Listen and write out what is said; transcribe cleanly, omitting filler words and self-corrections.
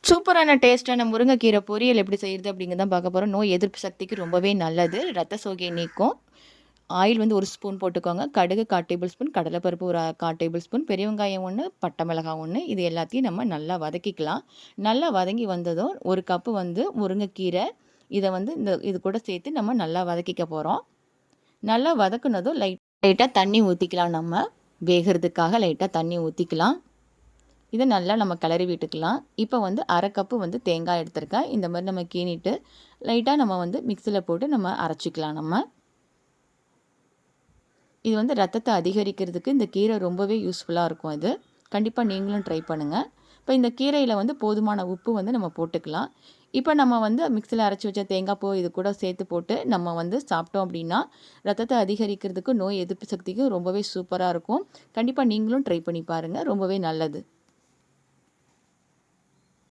சூப்பரான டேஸ்ட்டான முருங்கைக்கீரை பொரியல் எப்படி செய்கிறது அப்படிங்கிறது தான் பார்க்க போகிறோம். நோய் எதிர்ப்பு சக்திக்கு ரொம்பவே நல்லது. ரத்த சோகையை நீக்கும். ஆயில் வந்து 1 ஸ்பூன் போட்டுக்கோங்க. கடுகு 1/4 டேபிள் ஸ்பூன், கடலைப்பருப்பு ஒரு 1/4 டேபிள் ஸ்பூன், பெரிய வெங்காயம் 1, பட்டை மிளகாய் 1 இது எல்லாத்தையும் நம்ம நல்லா வதக்கிக்கலாம். நல்லா வதங்கி வந்ததும் 1 கப்பு வந்து முருங்கைக்கீரை இதை வந்து இது கூட சேர்த்து நம்ம நல்லா வதக்கிக்க போகிறோம். நல்லா வதக்குனதும் லைட்டாக தண்ணி ஊற்றிக்கலாம். நம்ம வேகிறதுக்காக லைட்டாக தண்ணி ஊற்றிக்கலாம். இதை நல்லா நம்ம கிளறி விட்டுக்கலாம். இப்போ வந்து 1/2 கப்பு வந்து தேங்காய் எடுத்திருக்கேன். இந்த மாதிரி நம்ம கீனிட்டு லைட்டாக நம்ம வந்து மிக்சியில் போட்டு நம்ம அரைச்சிக்கலாம். இது வந்து ரத்தத்தை அதிகரிக்கிறதுக்கு இந்த கீரை ரொம்பவே யூஸ்ஃபுல்லாக இருக்கும். இது கண்டிப்பாக நீங்களும் ட்ரை பண்ணுங்கள். இப்போ இந்த கீரையில் வந்து போதுமான உப்பு வந்து நம்ம போட்டுக்கலாம். இப்போ நம்ம வந்து மிக்சியில் அரைச்சி வச்ச தேங்காய் பூ இது கூட சேர்த்து போட்டு நம்ம வந்து சாப்பிட்டோம் அப்படின்னா ரத்தத்தை அதிகரிக்கிறதுக்கு நோய் எதிர்ப்பு சக்திக்கும் ரொம்பவே சூப்பராக இருக்கும். கண்டிப்பாக நீங்களும் ட்ரை பண்ணி பாருங்கள். ரொம்பவே நல்லது.